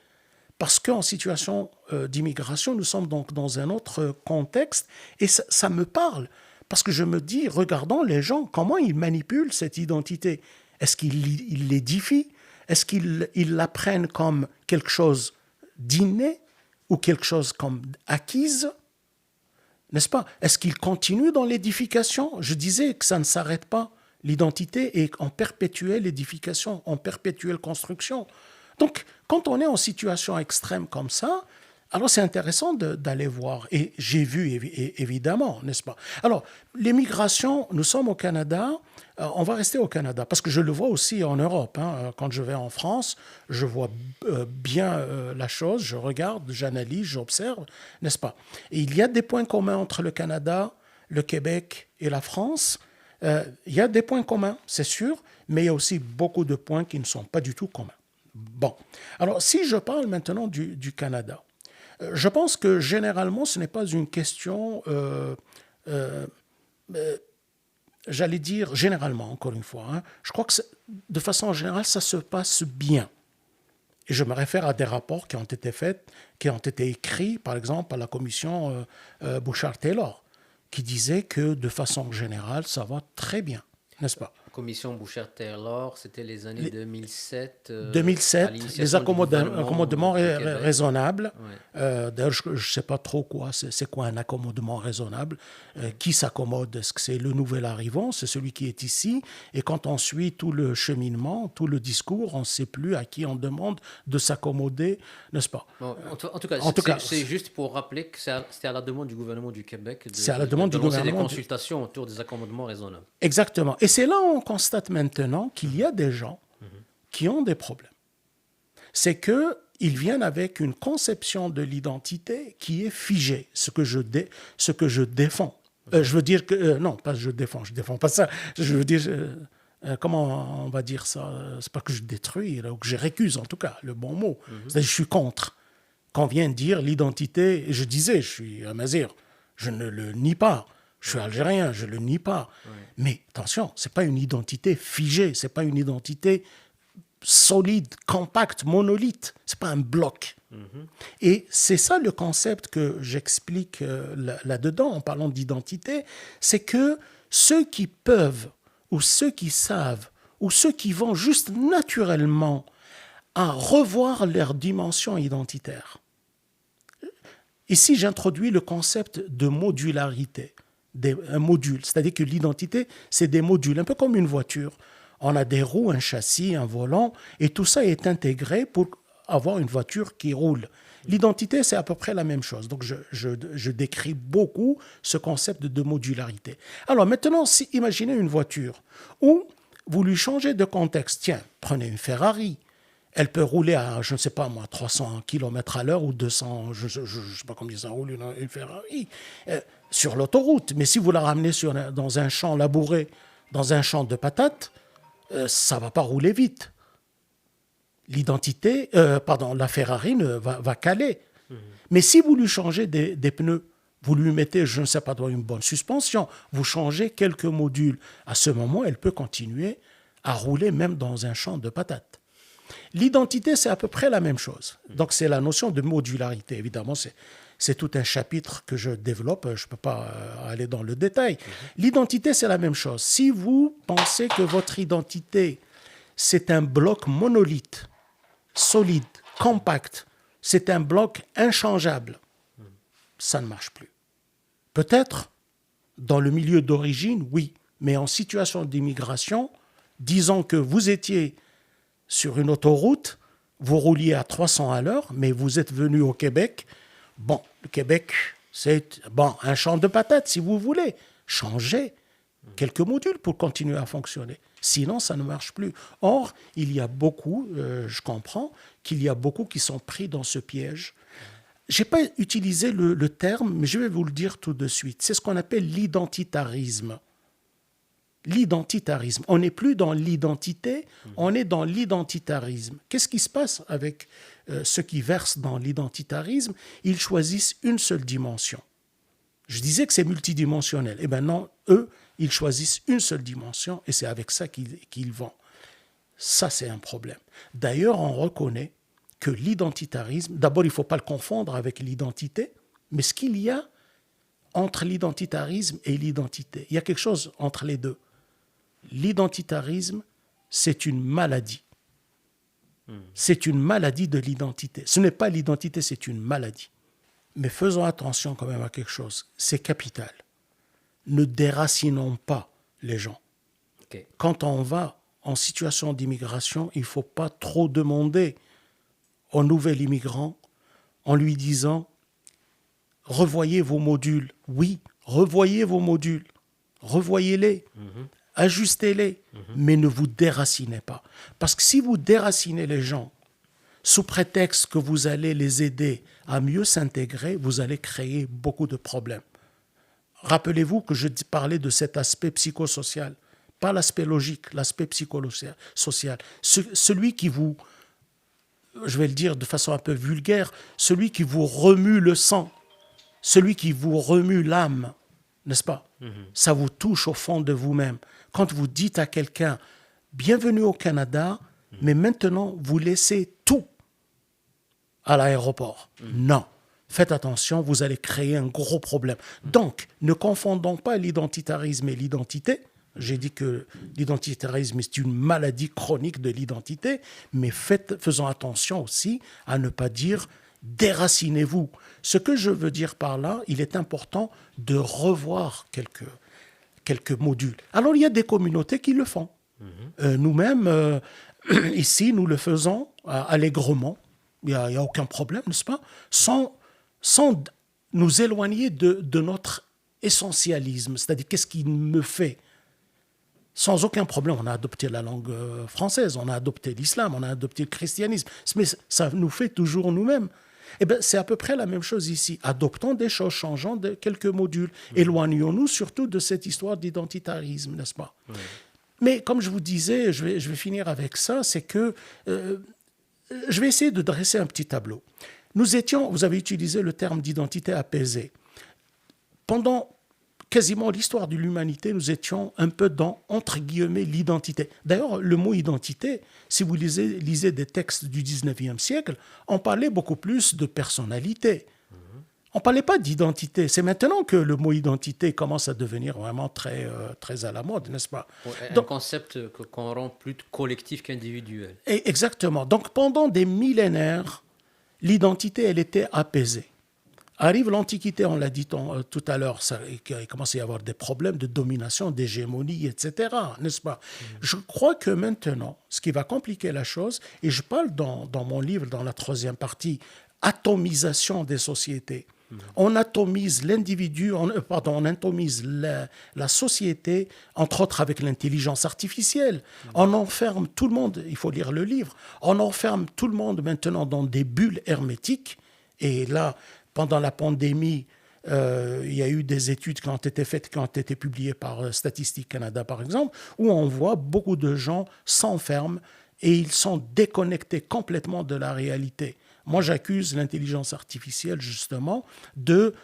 parce qu'en situation d'immigration, nous sommes donc dans un autre contexte, et ça me parle, parce que je me dis, regardons les gens, comment ils manipulent cette identité. Est-ce qu'ils l'édifient? Est-ce qu'ils la prennent comme quelque chose d'inné ou quelque chose comme acquise? N'est-ce pas? Est-ce qu'ils continuent dans l'édification? Je disais que ça ne s'arrête pas. L'identité est en perpétuelle édification, en perpétuelle construction. Donc, quand on est en situation extrême comme ça, alors c'est intéressant d'aller voir. Et j'ai vu, évidemment, n'est-ce pas? Alors, l'immigration, nous sommes au Canada, on va rester au Canada, parce que je le vois aussi en Europe. Quand je vais en France, je vois bien la chose, je regarde, j'analyse, j'observe, n'est-ce pas? Et il y a des points communs entre le Canada, le Québec et la France. Il y a des points communs, c'est sûr, mais il y a aussi beaucoup de points qui ne sont pas du tout communs. Bon, alors si je parle maintenant du Canada, je pense que généralement ce n'est pas une question, j'allais dire généralement, encore une fois, je crois que de façon générale ça se passe bien. Et je me réfère à des rapports qui ont été faits, qui ont été écrits par exemple à la commission Bouchard-Taylor, qui disait que de façon générale ça va très bien, n'est-ce pas? commission Bouchard-Taylor, c'était les années 2007. 2007, les accommodements raisonnables. Ouais. D'ailleurs, je ne sais pas trop c'est quoi un accommodement raisonnable. Qui s'accommode? Est-ce que c'est le nouvel arrivant? C'est celui qui est ici? Et quand on suit tout le cheminement, tout le discours, on ne sait plus à qui on demande de s'accommoder, n'est-ce pas? Bon, en tout cas, c'est juste pour rappeler que c'était à la demande du gouvernement du Québec c'est à la demande du lancer gouvernement des consultations autour des accommodements raisonnables. Exactement. Et c'est là où on constate maintenant qu'il y a des gens qui ont des problèmes. C'est qu'ils viennent avec une conception de l'identité qui est figée, ce que je défends. Je veux dire que... non, pas je défends pas ça. Je veux dire... comment on va dire ça? C'est pas que je détruis, ou que je récuse en tout cas, le bon mot. C'est-à-dire je suis contre. Quand on vient dire l'identité, je disais, je suis amazigh, je ne le nie pas. Je suis algérien, je ne le nie pas. Ouais. Mais attention, ce n'est pas une identité figée, ce n'est pas une identité solide, compacte, monolithe. Ce n'est pas un bloc. Et c'est ça le concept que j'explique là-dedans en parlant d'identité, c'est que ceux qui peuvent, ou ceux qui savent, ou ceux qui vont juste naturellement à revoir leur dimension identitaire. Ici, j'introduis le concept de modularité, un module, c'est-à-dire que l'identité, c'est des modules, un peu comme une voiture. On a des roues, un châssis, un volant, et tout ça est intégré pour avoir une voiture qui roule. L'identité, c'est à peu près la même chose. Donc, je décris beaucoup ce concept de modularité. Alors maintenant, imaginez une voiture où vous lui changez de contexte. Tiens, prenez une Ferrari. Elle peut rouler à, je ne sais pas moi, 300 km à l'heure ou 200, je ne sais pas combien ça roule une Ferrari, sur l'autoroute. Mais si vous la ramenez dans un champ labouré, dans un champ de patates, ça ne va pas rouler vite. La Ferrari va caler. Mais si vous lui changez des pneus, vous lui mettez, je ne sais pas, une bonne suspension, vous changez quelques modules, à ce moment, elle peut continuer à rouler même dans un champ de patates. L'identité, c'est à peu près la même chose. Donc, c'est la notion de modularité. Évidemment, c'est tout un chapitre que je développe. Je ne peux pas aller dans le détail. L'identité, c'est la même chose. Si vous pensez que votre identité, c'est un bloc monolithe, solide, compact, c'est un bloc inchangeable, ça ne marche plus. Peut-être, dans le milieu d'origine, oui. Mais en situation d'immigration, disons que vous étiez sur une autoroute, vous rouliez à 300 à l'heure, mais vous êtes venu au Québec. Bon, le Québec, c'est un champ de patates, si vous voulez. Changez quelques modules pour continuer à fonctionner. Sinon, ça ne marche plus. Or, il y a beaucoup, je comprends, qu'il y a beaucoup qui sont pris dans ce piège. Je n'ai pas utilisé le terme, mais je vais vous le dire tout de suite. C'est ce qu'on appelle l'identitarisme. L'identitarisme. On n'est plus dans l'identité, on est dans l'identitarisme. Qu'est-ce qui se passe avec ceux qui versent dans l'identitarisme? Ils choisissent une seule dimension. Je disais que c'est multidimensionnel. Eh bien non, eux, ils choisissent une seule dimension et c'est avec ça qu'ils vont. Ça, c'est un problème. D'ailleurs, on reconnaît que l'identitarisme, d'abord, il ne faut pas le confondre avec l'identité, mais ce qu'il y a entre l'identitarisme et l'identité, il y a quelque chose entre les deux. L'identitarisme, c'est une maladie. C'est une maladie de l'identité. Ce n'est pas l'identité, c'est une maladie. Mais faisons attention quand même à quelque chose. C'est capital. Ne déracinons pas les gens. Okay. Quand on va en situation d'immigration, il ne faut pas trop demander au nouvel immigrant en lui disant « Revoyez vos modules. » Oui, revoyez vos modules. Revoyez-les. Ajustez-les, mais ne vous déracinez pas. Parce que si vous déracinez les gens sous prétexte que vous allez les aider à mieux s'intégrer, vous allez créer beaucoup de problèmes. Rappelez-vous que je parlais de cet aspect psychosocial, pas l'aspect logique, l'aspect psychosocial. Celui qui vous, je vais le dire de façon un peu vulgaire, celui qui vous remue le sang, celui qui vous remue l'âme, n'est-ce pas? Ça vous touche au fond de vous-même. Quand vous dites à quelqu'un « Bienvenue au Canada, mais maintenant vous laissez tout à l'aéroport. » Non. Faites attention, vous allez créer un gros problème. Donc, ne confondons pas l'identitarisme et l'identité. J'ai dit que l'identitarisme est une maladie chronique de l'identité, mais faisons attention aussi à ne pas dire déracinez-vous. Ce que je veux dire par là, il est important de revoir quelques modules. Alors, il y a des communautés qui le font. Nous-mêmes, ici, nous le faisons allègrement. Il n'y a aucun problème, n'est-ce pas? Sans nous éloigner de notre essentialisme, c'est-à-dire qu'est-ce qui me fait. Sans aucun problème, on a adopté la langue française, on a adopté l'islam, on a adopté le christianisme, mais ça nous fait toujours nous-mêmes. Eh bien, c'est à peu près la même chose ici. Adoptons des choses, changeons de quelques modules. Éloignons-nous surtout de cette histoire d'identitarisme, n'est-ce pas? Mais comme je vous disais, je vais finir avec ça, c'est que je vais essayer de dresser un petit tableau. Vous avez utilisé le terme d'identité apaisée. Pendant quasiment l'histoire de l'humanité, nous étions un peu dans, entre guillemets, l'identité. D'ailleurs, le mot identité, si vous lisez des textes du 19e siècle, on parlait beaucoup plus de personnalité. On ne parlait pas d'identité. C'est maintenant que le mot identité commence à devenir vraiment très, très à la mode, n'est-ce pas? Un concept qu'on rend plus collectif qu'individuel. Exactement. Donc, pendant des millénaires, l'identité, elle était apaisée. Arrive l'Antiquité, on l'a dit tout à l'heure, il commence à y avoir des problèmes de domination, d'hégémonie, etc., n'est-ce pas? Je crois que maintenant, ce qui va compliquer la chose, et je parle dans mon livre, dans la 3e partie, atomisation des sociétés. On atomise l'individu, on atomise la société, entre autres avec l'intelligence artificielle. On enferme tout le monde, il faut lire le livre, on enferme tout le monde maintenant dans des bulles hermétiques. Et là, pendant la pandémie, il y a eu des études qui ont été faites, qui ont été publiées par Statistique Canada, par exemple, où on voit beaucoup de gens s'enferment et ils sont déconnectés complètement de la réalité. Moi, j'accuse l'intelligence artificielle, justement, de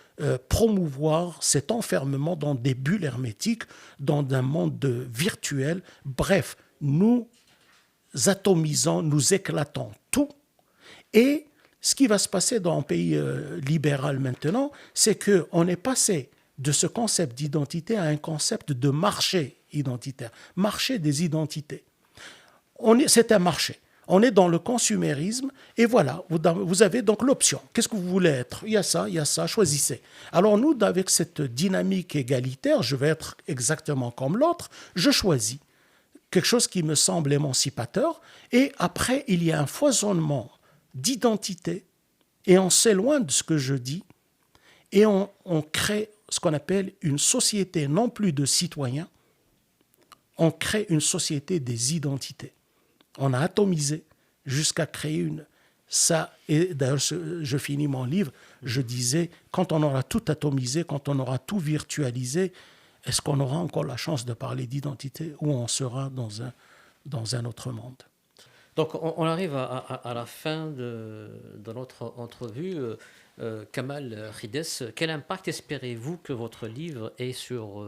promouvoir cet enfermement dans des bulles hermétiques, dans un monde virtuel. Bref, nous atomisons, nous éclatons tout. Et ce qui va se passer dans un pays libéral maintenant, c'est qu'on est passé de ce concept d'identité à un concept de marché identitaire, marché des identités. C'est un marché. On est dans le consumérisme et voilà, vous avez donc l'option. Qu'est-ce que vous voulez être? Il y a ça, choisissez. Alors nous, avec cette dynamique égalitaire, je vais être exactement comme l'autre, je choisis quelque chose qui me semble émancipateur et après, il y a un foisonnement d'identité et on s'éloigne de ce que je dis et on crée ce qu'on appelle une société non plus de citoyens, on crée une société des identités. On a atomisé jusqu'à créer une... Ça, et d'ailleurs, je finis mon livre, je disais, quand on aura tout atomisé, quand on aura tout virtualisé, est-ce qu'on aura encore la chance de parler d'identité ou on sera dans un autre monde? Donc, on arrive à la fin de notre entrevue. Kamal Rides, quel impact espérez-vous que votre livre ait sur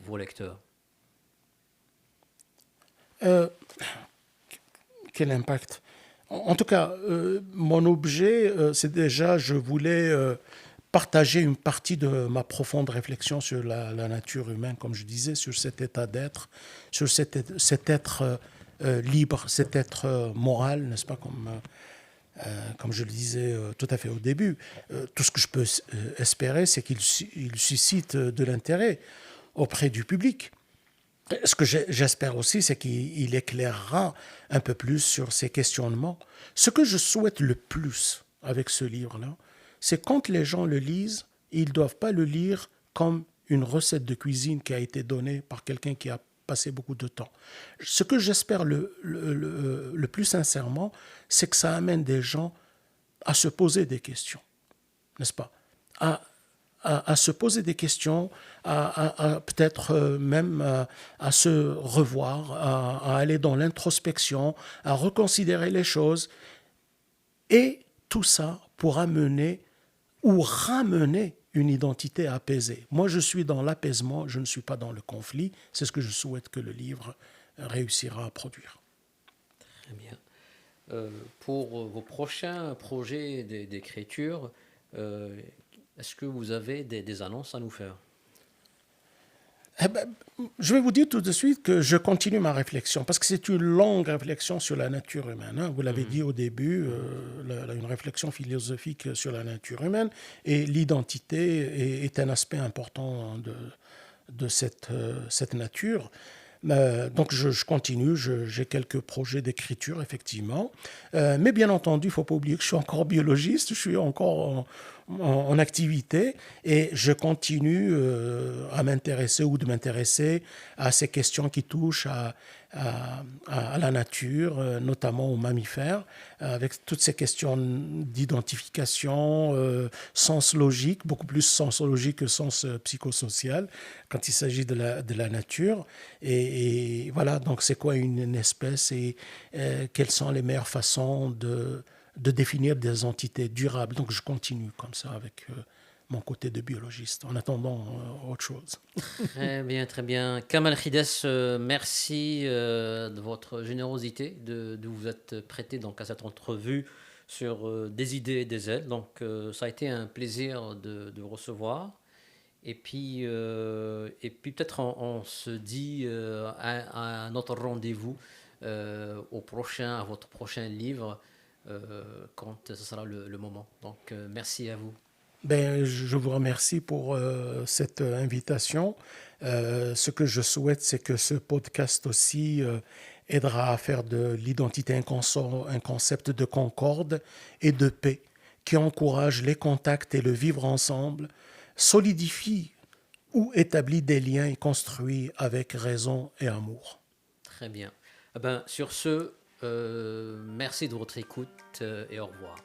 vos lecteurs? Quel impact? En tout cas, mon objet, c'est déjà, je voulais partager une partie de ma profonde réflexion sur la nature humaine, comme je disais, sur cet état d'être, sur cet être libre, cet être moral, n'est-ce pas, comme je le disais tout à fait au début. Tout ce que je peux espérer, c'est qu'il suscite de l'intérêt auprès du public. Ce que j'espère aussi, c'est qu'il éclairera un peu plus sur ces questionnements. Ce que je souhaite le plus avec ce livre-là, c'est quand les gens le lisent, ils ne doivent pas le lire comme une recette de cuisine qui a été donnée par quelqu'un qui a passé beaucoup de temps. Ce que j'espère le plus sincèrement, c'est que ça amène des gens à se poser des questions, n'est-ce pas? À se poser des questions, à peut-être même à se revoir, à aller dans l'introspection, à reconsidérer les choses. Et tout ça pour amener ou ramener une identité apaisée. Moi, je suis dans l'apaisement, je ne suis pas dans le conflit. C'est ce que je souhaite que le livre réussira à produire. Très bien. Pour vos prochains projets d'écriture, est-ce que vous avez des annonces à nous faire? Eh ben, je vais vous dire tout de suite que je continue ma réflexion, parce que c'est une longue réflexion sur la nature humaine, hein. Vous l'avez dit au début, une réflexion philosophique sur la nature humaine, et l'identité est un aspect important de cette nature. Donc je continue, j'ai quelques projets d'écriture, effectivement. Mais bien entendu, il ne faut pas oublier que je suis encore biologiste, je suis encore en activité et je continue à m'intéresser ou de m'intéresser à ces questions qui touchent à la nature, notamment aux mammifères, avec toutes ces questions d'identification, sens logique, beaucoup plus sens logique que sens psychosocial, quand il s'agit de la nature. Et voilà, donc c'est quoi une espèce et quelles sont les meilleures façons de définir des entités durables. Donc je continue comme ça avec mon côté de biologiste, en attendant autre chose. Très bien, très bien. Kamal Khides, merci de votre générosité, de vous être prêté donc, à cette entrevue sur des idées et des ailes. Donc ça a été un plaisir de vous recevoir. Et puis peut-être on se dit à un autre rendez-vous à votre prochain livre, quand ce sera le moment. Donc merci à vous. Ben, je vous remercie pour cette invitation. Ce que je souhaite, c'est que ce podcast aussi aidera à faire de l'identité un concept de concorde et de paix qui encourage les contacts et le vivre ensemble, solidifie ou établit des liens et construit avec raison et amour. Très bien. Eh ben, sur ce, merci de votre écoute et au revoir.